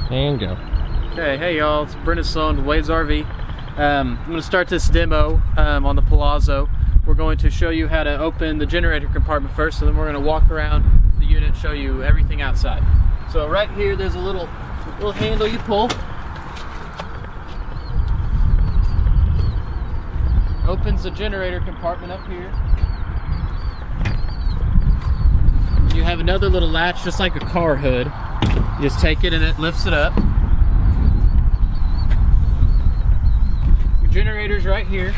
And go. Okay, hey y'all, it's Brendan Sloan with Wade's RV. I'm going to start this demo on the Pallazo. We're going to show you how to open the generator compartment first, and then we're going to walk around the unit and show you everything outside. So right here, there's a little handle you pull. Opens the generator compartment up here. You have another little latch, just like a car hood. You just take it and it lifts it up. Your generator's right here.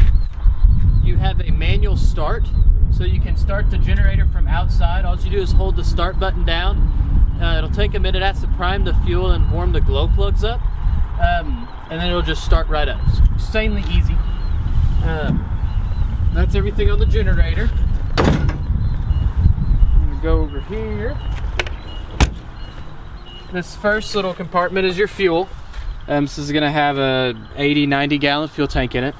You have a manual start, so you can start the generator from outside. All you do is hold the start button down. It'll take a minute. That's to prime the fuel and warm the glow plugs up. And then it'll just start right up. It's insanely easy. That's everything on the generator. I'm gonna go over here. This first little compartment is your fuel. This is gonna have a 80-90 gallon fuel tank in it.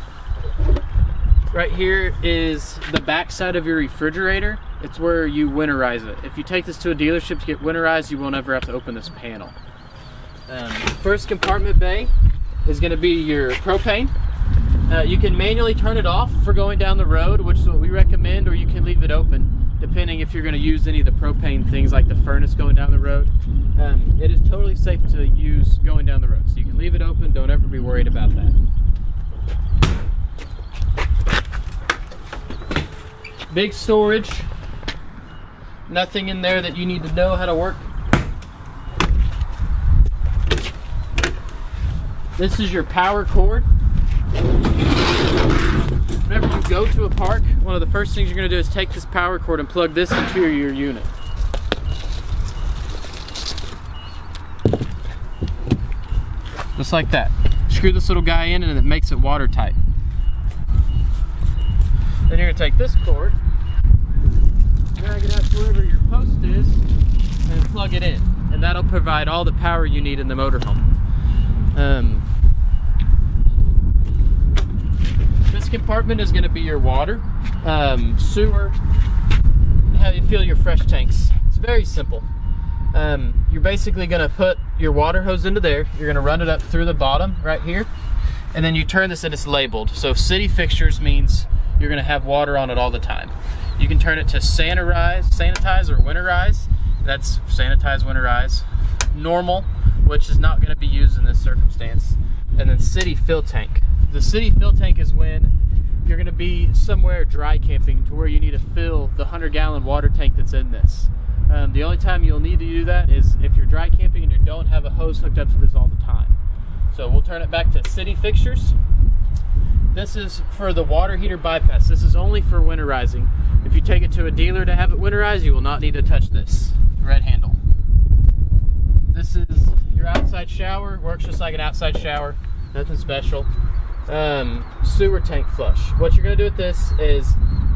Right here is the back side of your refrigerator. It's where you winterize it. If you take this to a dealership to get winterized, you won't ever have to open this panel. First compartment bay is gonna be your propane. You can manually turn it off for going down the road, which is what we recommend, or you can leave it open, depending if you're going to use any of the propane things like the furnace going down the road. It is totally safe to use going down the road, so you can leave it open. Don't ever be worried about that. Big storage. Nothing in there that you need to know how to work. This is your power cord. Whenever you go to a park, one of the first things you're going to do is take this power cord and plug this into your unit. Just like that. Screw this little guy in and it makes it watertight. Then you're going to take this cord, drag it out to wherever your post is, and plug it in. And that'll provide all the power you need in the motorhome. This compartment is going to be your water, sewer, how you fill your fresh tanks. It's very simple. You're basically going to put your water hose into there. You're going to run it up through the bottom right here, and then you turn this and it's labeled. So city fixtures means you're going to have water on it all the time. You can turn it to sanitize or winterize. That's sanitize, winterize. Normal, which is not going to be used in this circumstance. And then city fill tank. The city fill tank is when you're going to be somewhere dry camping to where you need to fill the 100-gallon water tank that's in this. The only time you'll need to do that is if you're dry camping and you don't have a hose hooked up to this all the time. So we'll turn it back to city fixtures. This is for the water heater bypass. This is only for winterizing. If you take it to a dealer to have it winterized, you will not need to touch this red handle. This is your outside shower. Works just like an outside shower. Nothing special. Sewer tank flush. What you're going to do with this is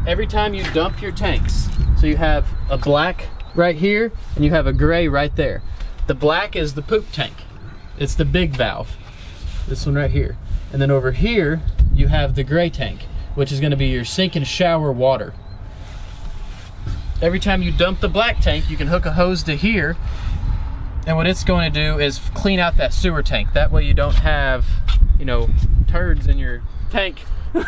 every time you dump your tanks, so you have a black right here and you have a gray right there. The black is the poop tank. It's the big valve. This one right here. And then over here you have the gray tank, which is going to be your sink and shower water. Every time you dump the black tank, you can hook a hose to here, and what it's going to do is clean out that sewer tank. That way you don't have, you know, turds in your tank. This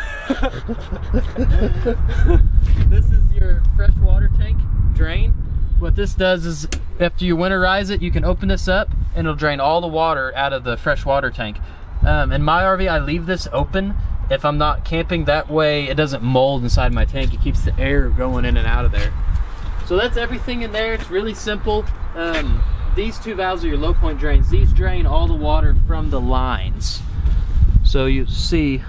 is your fresh water tank drain. What this does is after you winterize it, you can open this up and it'll drain all the water out of the fresh water tank. In my RV, I leave this open if I'm not camping. That way it doesn't mold inside my tank. It keeps the air going in and out of there. So that's everything in there. It's really simple. These two valves are your low point drains. These drain all the water from the lines. So you see,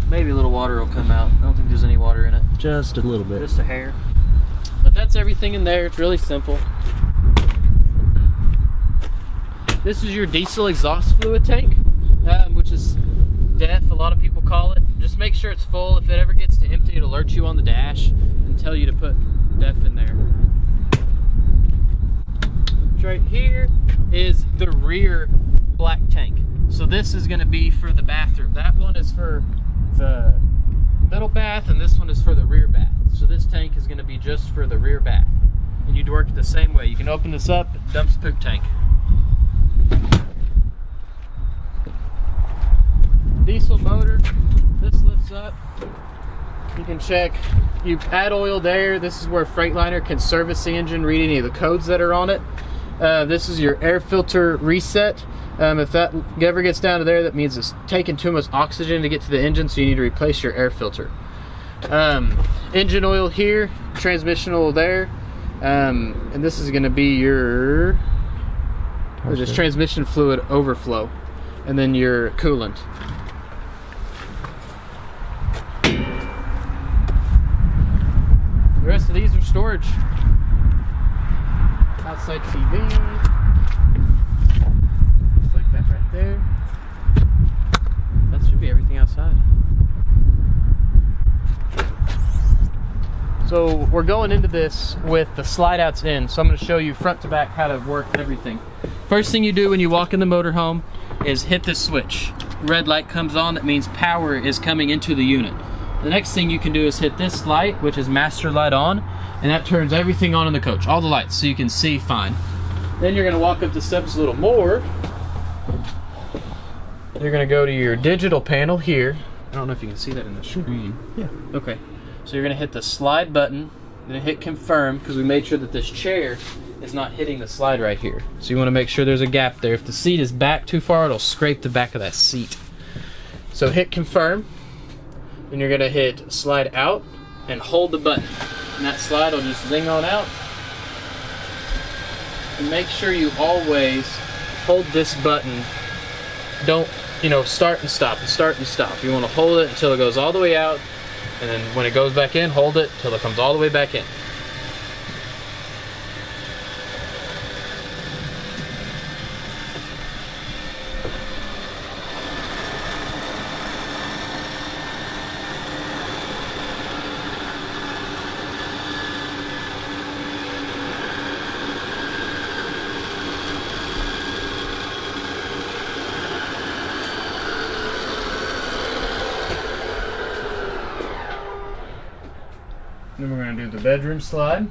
maybe a little water will come out. I don't think there's any water in it. Just a little bit. Just a hair. But that's everything in there. It's really simple. This is your diesel exhaust fluid tank, which is DEF, a lot of people call it. Just make sure it's full. If it ever gets to empty, it'll alert you on the dash and tell you to put DEF in there. Right here is the rear black tank. So this is going to be for the bathroom. That one is for the middle bath, and this one is for the rear bath. So this tank is going to be just for the rear bath. And you'd work it the same way. You can open this up, it dumps the poop tank. You can check, you add oil there. This is where Freightliner can service the engine, read any of the codes that are on it. This is your air filter reset. If that ever gets down to there, that means it's taking too much oxygen to get to the engine, so you need to replace your air filter. Engine oil here, transmission oil there, and this is going to be your this transmission fluid overflow, and then your coolant. The rest of these are storage. Outside TV, just like that right there. That should be everything outside. So we're going into this with the slide outs in, so I'm going to show you front to back how to work everything. First thing you do when you walk in the motorhome is hit this switch. Red light comes on, that means power is coming into the unit. The next thing you can do is hit this light, which is master light on, and that turns everything on in the coach, all the lights, so you can see fine. Then you're going to walk up the steps a little more. You're going to go to your digital panel here. I don't know if you can see that in the screen. Yeah. Okay. So you're going to hit the slide button, then hit confirm, because we made sure that this chair is not hitting the slide right here. So you want to make sure there's a gap there. If the seat is back too far, it'll scrape the back of that seat. So hit confirm. Then you're going to hit slide out and hold the button. And that slide will just zing on out. And make sure you always hold this button. Don't, start and stop and start and stop. You want to hold it until it goes all the way out. And then when it goes back in, hold it till it comes all the way back in. Then we're going to do the bedroom slide.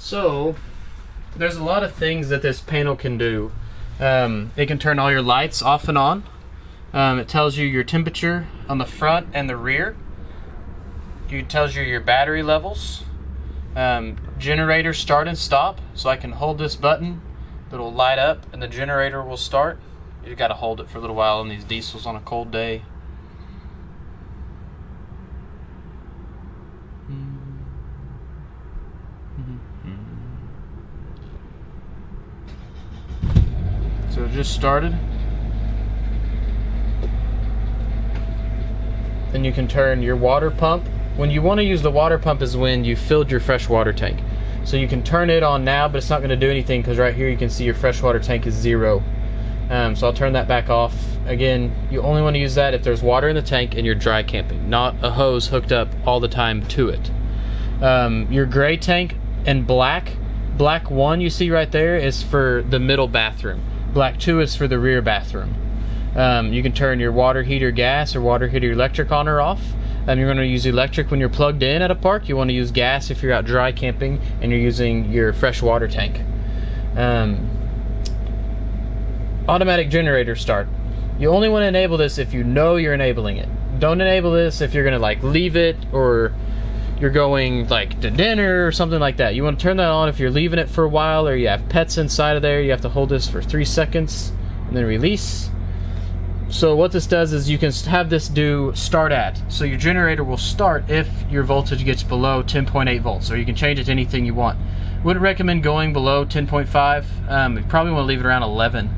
So, there's a lot of things that this panel can do. It can turn all your lights off and on. It tells you your temperature on the front and the rear. It tells you your battery levels. Generator start and stop. So I can hold this button, it'll light up and the generator will start. You gotta hold it for a little while on these diesels on a cold day. So it just started. Then you can turn your water pump. When you want to use the water pump is when you filled your fresh water tank. So you can turn it on now, but it's not going to do anything because right here you can see your fresh water tank is 0. So I'll turn that back off. Again, you only want to use that if there's water in the tank and you're dry camping, not a hose hooked up all the time to it. Your gray tank and black 1 you see right there is for the middle bathroom. Black 2 is for the rear bathroom. You can turn your water heater gas or water heater electric on or off. You're going to use electric when you're plugged in at a park. You want to use gas if you're out dry camping and you're using your fresh water tank. Automatic generator start. You only want to enable this if you know you're enabling it. Don't enable this if you're going to leave it or you're going to dinner or something like that. You want to turn that on if you're leaving it for a while or you have pets inside of there. You have to hold this for 3 seconds and then release. So what this does is you can have this do start at. So your generator will start if your voltage gets below 10.8 volts, or you can change it to anything you want. Wouldn't recommend going below 10.5. You probably want to leave it around 11.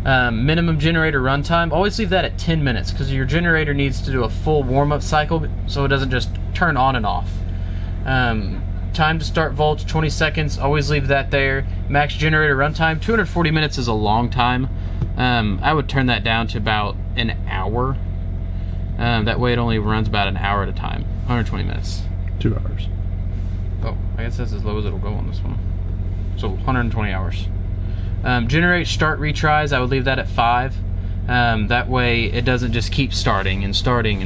Minimum generator runtime, always leave that at 10 minutes because your generator needs to do a full warm-up cycle so it doesn't just turn on and off. Time to start volts, 20 seconds, always leave that there. Max generator runtime, 240 minutes is a long time. I would turn that down to about an hour. That way it only runs about an hour at a time, 120 minutes. 2 hours. Oh, I guess that's as low as it'll go on this one. So 120 hours. Generate start retries, I would leave that at 5. That way it doesn't just keep starting and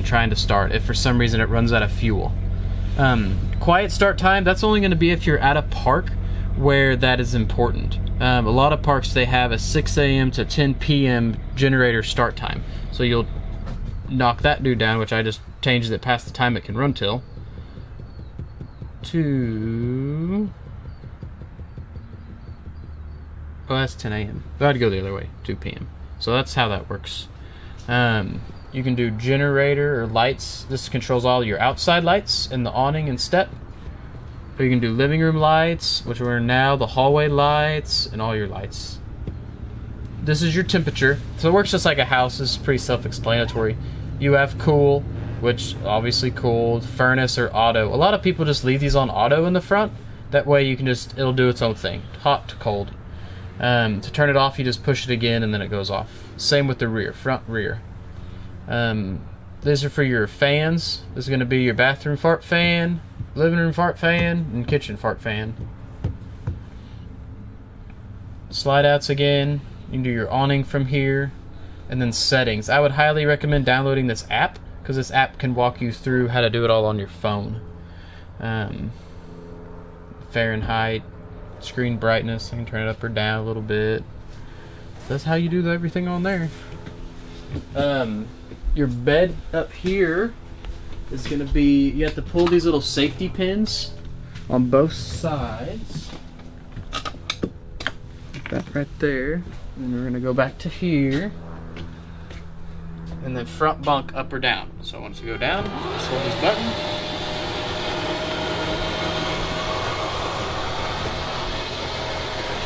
trying to start if for some reason it runs out of fuel. Quiet start time, that's only going to be if you're at a park where that is important. A lot of parks, they have a 6 a.m. to 10 p.m. generator start time. So you'll knock that dude down, which I just changed it past the time it can run till, to... Oh, that's 10 a.m. But I'd go the other way, 2 p.m. So that's how that works. You can do generator or lights. This controls all your outside lights and the awning and step. Or you can do living room lights, which are now the hallway lights and all your lights. This is your temperature. So it works just like a house. This is pretty self-explanatory. You have cool, which obviously cooled, furnace or auto. A lot of people just leave these on auto in the front. That way you can it'll do its own thing. Hot to cold. To turn it off, you just push it again and then it goes off. Same with the rear, front, rear. These are for your fans. This is going to be your bathroom fart fan, living room fart fan, and kitchen fart fan. Slide outs again. You can do your awning from here. And then settings. I would highly recommend downloading this app because this app can walk you through how to do it all on your phone. Fahrenheit, screen brightness, I can turn it up or down a little bit. That's how you do everything on there. Your bed up here is going to be, you have to pull these little safety pins on both sides. Put that right there. And we're going to go back to here. And then front bunk up or down. So once you go down, just hold this button.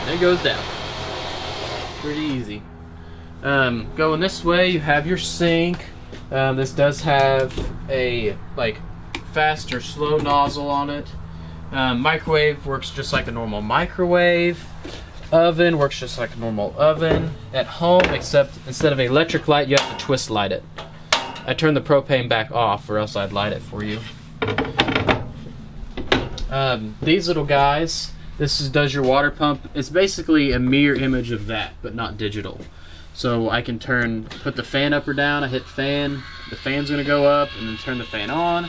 And it goes down. Pretty easy. Going this way, you have your sink. This does have a fast or slow nozzle on it. Microwave works just like a normal microwave. Oven works just like a normal oven at home, except instead of an electric light, you have to twist light it. I turned the propane back off, or else I'd light it for you. These little guys, does your water pump. It's basically a mirror image of that, but not digital. So I can put the fan up or down. I hit fan, the fan's gonna go up, and then turn the fan on.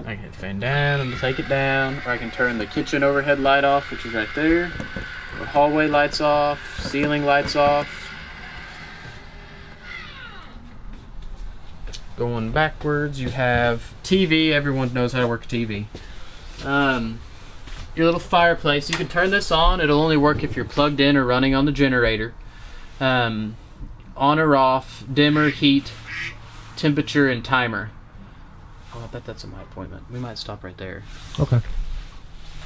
I can hit fan down and take it down, or I can turn the kitchen overhead light off, which is right there. Or hallway lights off, ceiling lights off. Going backwards, you have TV. Everyone knows how to work a TV. Your little fireplace, you can turn this on. It'll only work if you're plugged in or running on the generator. On or off, dimmer, heat, temperature, and timer. Oh, I bet that's in my appointment. We might stop right there. Okay.